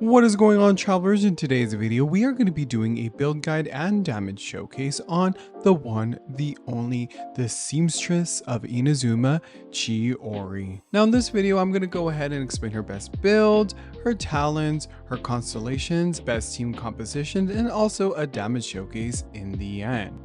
What is going on, travelers? In today's video, we are going to be doing a build guide and damage showcase on the one, the only, the seamstress of Inazuma, Chiori. Now in this video, I'm going to go ahead and explain her best build, her talents, her constellations, best team composition, and also a damage showcase in the end.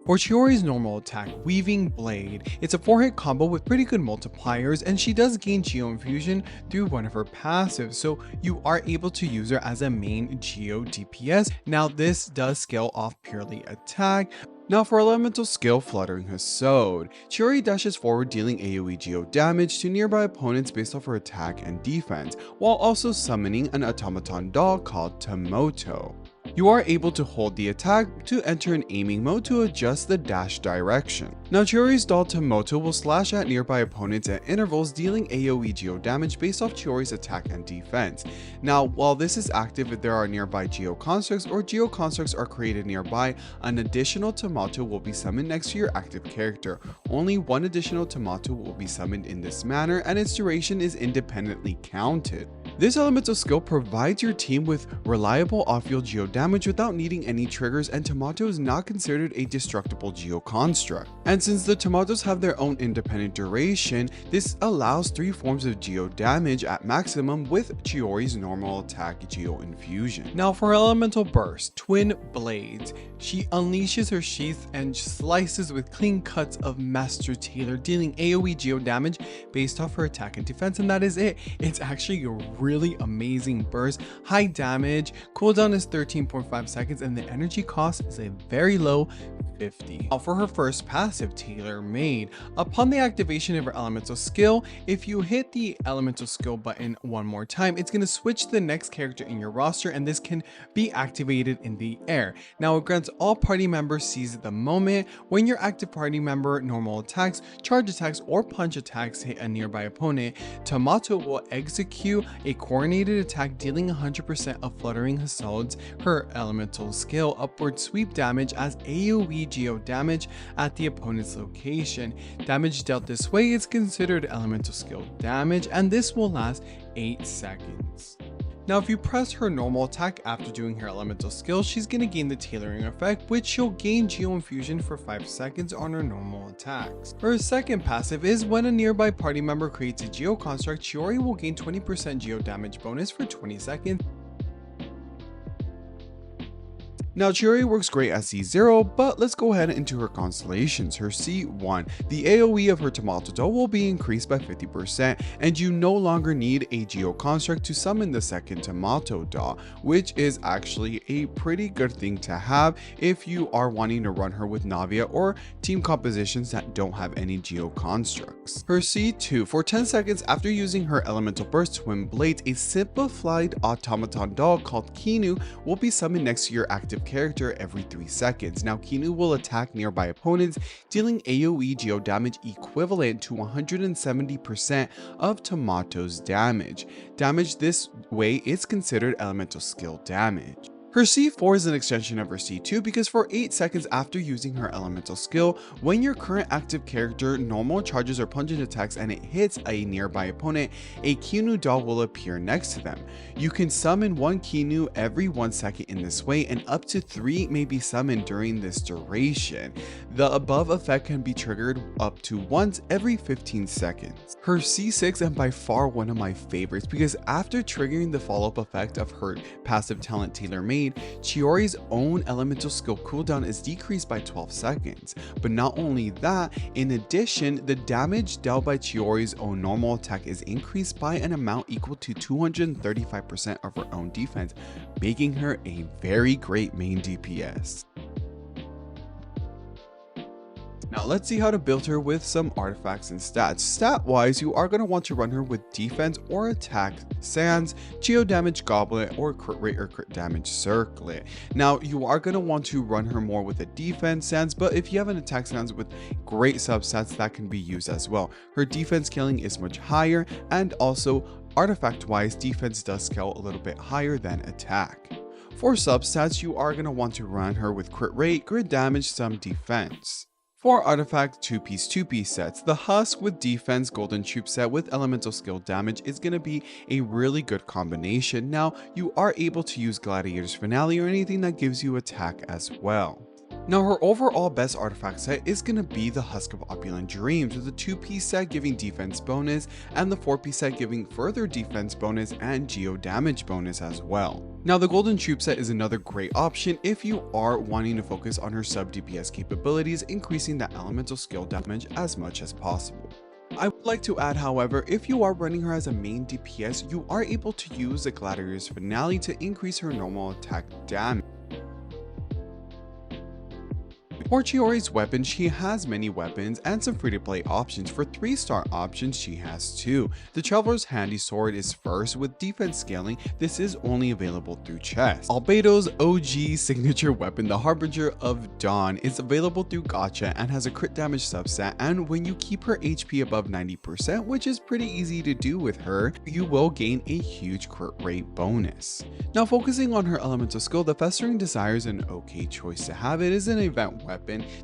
For Chiori's normal attack, Weaving Blade, it's a 4-hit combo with pretty good multipliers, and she does gain Geo Infusion through one of her passives, so you are able to use her as a main Geo DPS. Now this does scale off purely attack. Now for elemental skill, Fluttering Hasode, Chiori dashes forward dealing AoE Geo damage to nearby opponents based off her attack and defense, while also summoning an automaton doll called Tomoto. You are able to hold the attack to enter an aiming mode to adjust the dash direction. Now Chiori's doll Tomoto will slash at nearby opponents at intervals, dealing AoE Geo damage based off Chiori's attack and defense. Now while this is active if there are nearby Geo constructs or Geo constructs are created nearby, an additional Tomoto will be summoned next to your active character. Only one additional Tomoto will be summoned in this manner, and its duration is independently counted. This elemental skill provides your team with reliable off-field Geo damage without needing any triggers, and Tomoto is not considered a destructible Geo construct. And since the Tomotos have their own independent duration, this allows 3 forms of Geo damage at maximum with Chiori's normal attack Geo Infusion. Now for Elemental Burst, Twin Blades, she unleashes her sheath and slices with clean cuts of Master Tailor, dealing AoE Geo damage based off her attack and defense, and that is it. It's actually a really amazing burst, high damage, cooldown is 13.5 seconds, and the energy cost is a very low 50. Now for her first passive, Tailor Made. Upon the activation of her elemental skill, if you hit the elemental skill button one more time, it's going to switch to the next character in your roster, and this can be activated in the air. Now it grants all party members seize the moment. When your active party member normal attacks, charge attacks, or punch attacks hit a nearby opponent, Tomoto will execute a coordinated attack, dealing 100% of Fluttering Hasode's her elemental skill upward sweep damage as AoE Geo damage at the opponent's location. Damage dealt this way is considered elemental skill damage, and this will last 8 seconds. Now if you press her normal attack after doing her elemental skill, she's going to gain the tailoring effect, which she'll gain Geo Infusion for 5 seconds on her normal attacks. Her second passive is when a nearby party member creates a Geo construct, Chiori will gain 20% Geo damage bonus for 20 seconds. Now Chiori works great at C0, but let's go ahead into her constellations. Her C1, the AoE of her Tomoto doll will be increased by 50%, and you no longer need a Geo construct to summon the second Tomoto doll, which is actually a pretty good thing to have if you are wanting to run her with Navia or team compositions that don't have any Geo constructs. Her C2, for 10 seconds after using her elemental burst Twin Blades, a simplified automaton doll called Kinu will be summoned next to your active character every 3 seconds. Now Kinu will attack nearby opponents, dealing AoE Geo damage equivalent to 170% of Tomoto's damage. Damage this way is considered elemental skill damage. Her C4 is an extension of her C2 because for 8 seconds after using her elemental skill, when your current active character normal charges or pungent attacks and it hits a nearby opponent, a Kinu doll will appear next to them. You can summon 1 Kinu every 1 second in this way, and up to 3 may be summoned during this duration. The above effect can be triggered up to once every 15 seconds. Her C6, and by far one of my favorites, because after triggering the follow-up effect of her passive talent Tailor Made, Chiori's own elemental skill cooldown is decreased by 12 seconds. But not only that, in addition, the damage dealt by Chiori's own normal attack is increased by an amount equal to 235% of her own defense, making her a very great main DPS. Now let's see how to build her with some artifacts and stats. Stat wise, you are going to want to run her with defense or attack sands, Geo damage goblet, or crit rate or crit damage circlet. Now you are going to want to run her more with a defense sands, but if you have an attack sands with great substats, that can be used as well. Her defense scaling is much higher, and also artifact wise, defense does scale a little bit higher than attack. For substats, you are going to want to run her with crit rate, crit damage, some defense. 4 artifact 2-piece sets. The Husk with defense golden troop set with elemental skill damage is going to be a really good combination. Now, you are able to use Gladiator's Finale or anything that gives you attack as well. Now, her overall best artifact set is going to be the Husk of Opulent Dreams, with the 2-piece set giving defense bonus and the 4-piece set giving further defense bonus and geo damage bonus as well. Now, the Golden Troop set is another great option if you are wanting to focus on her sub DPS capabilities, increasing the elemental skill damage as much as possible. I would like to add, however, if you are running her as a main DPS, you are able to use the Gladiator's Finale to increase her normal attack damage. For Chiori's weapon, she has many weapons and some free-to-play options. For 3-star options, she has 2. The Traveler's Handy Sword is first. With defense scaling, this is only available through chest. Albedo's OG signature weapon, the Harbinger of Dawn, is available through gacha and has a crit damage subset, and when you keep her HP above 90%, which is pretty easy to do with her, you will gain a huge crit rate bonus. Now, focusing on her elemental skill, the Festering Desire is an okay choice to have. It is an event weapon.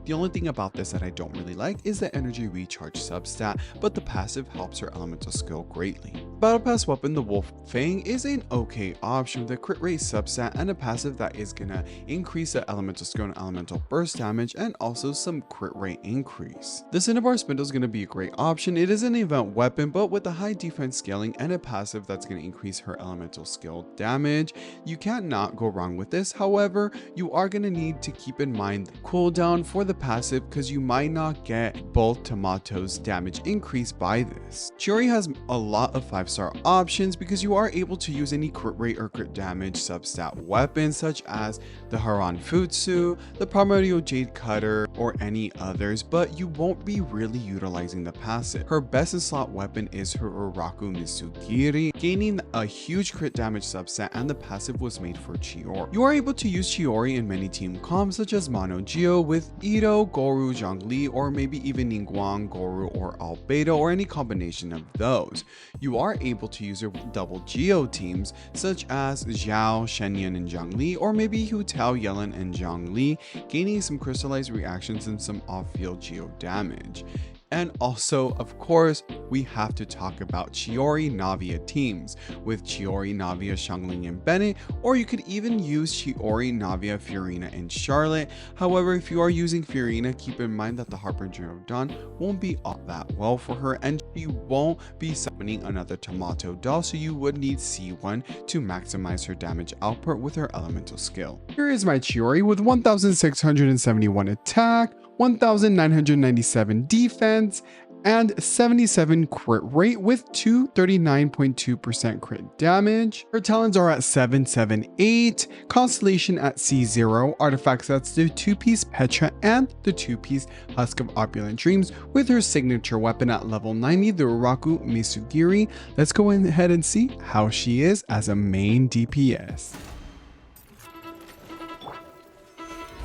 The only thing about this that I don't really like is the energy recharge substat, but the passive helps her elemental skill greatly. Battle Pass weapon, the Wolf Fang, is an okay option with a crit rate substat and a passive that is gonna increase the elemental skill and elemental burst damage and also some crit rate increase. The Cinnabar Spindle is gonna be a great option. It is an event weapon, but with a high defense scaling and a passive that's gonna increase her elemental skill damage. You can't not go wrong with this. However, you are gonna need to keep in mind the cooldown for the passive because you might not get both tomatoes damage increase by this. Chiori has a lot of 5-star options because you are able to use any crit rate or crit damage substat weapons such as the Haran Futsu, the Primordial Jade Cutter, or any others, but you won't be really utilizing the passive. Her best in slot weapon is her Uraku Misugiri, gaining a huge crit damage subset, and the passive was made for Chiori. You are able to use Chiori in many team comps such as Mono Geo with Ito, Goru, Zhongli, or maybe even Ningguang, Goru, or Albedo, or any combination of those. You are able to use your double Geo teams such as Zhao, Shenyan, and Zhongli, or maybe Hu Tao, Yellen, and Zhongli, gaining some crystallized reactions and some off-field Geo damage. And also, of course, we have to talk about Chiori Navia teams with Chiori, Navia, Xiangling, and Bennett, or you could even use Chiori, Navia, Fiorina, and Charlotte. However, if you are using Fiorina, keep in mind that the Harbinger of Dawn won't be all that well for her, and you won't be summoning another Tomato doll, so you would need C1 to maximize her damage output with her elemental skill. Here is my Chiori with 1671 attack, 1997 defense, and 77 crit rate with 239.2% crit damage. Her talents are at 778, Constellation at C0, artifact sets the 2-piece Petra and the 2-piece Husk of Opulent Dreams with her signature weapon at level 90, the Uraku Misugiri. Let's go ahead and see how she is as a main DPS.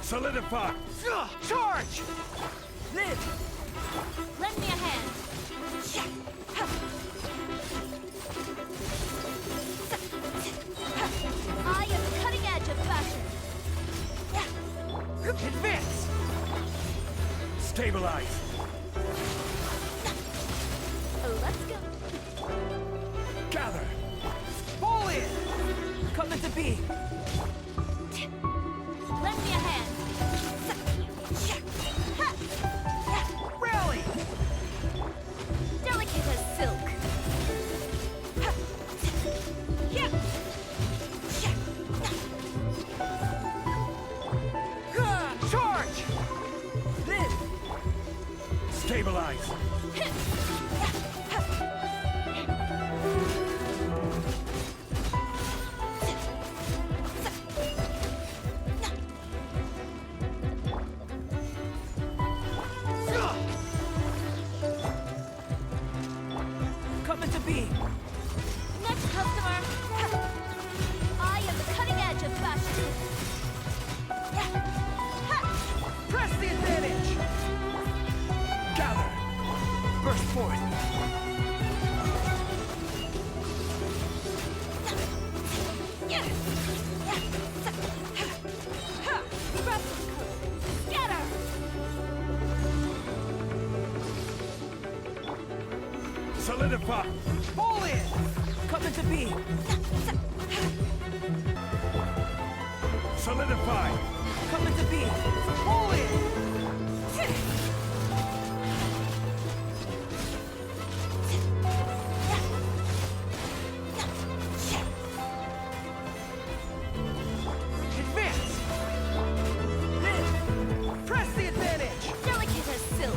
Solidify! Charge! Live! Lend me a hand. I am the cutting edge of fashion. Advance! Stabilize! Let's go. Gather! Fall in! Come into being! Lend me a hand. Rally! Delicate as silk. Charge! Live! Stabilize! Come into being! Next customer. I am the cutting edge of fashion. Press the advantage! Gather! Burst forth! Scatter. Solidify. Pull in. Coming to be. Solidify. Coming to be. Pull in. Advance. Then press the advantage. Delicate as silk.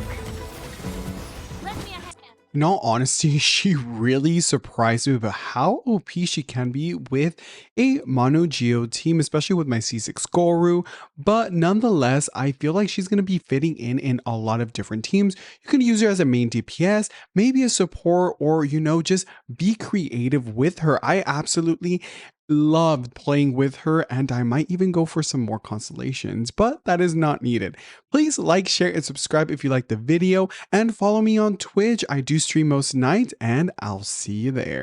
Lend me a hand. In all honesty, she really surprised me about how OP she can be with a mono Geo team, especially with my C6 Goru. But nonetheless, I feel like she's going to be fitting in a lot of different teams. You can use her as a main DPS, maybe a support, or, you know, just be creative with her. I absolutely loved playing with her, and I might even go for some more constellations, but that is not needed. Please like, share, and subscribe if you liked the video, and follow me on Twitch. I do stream most nights, and I'll see you there.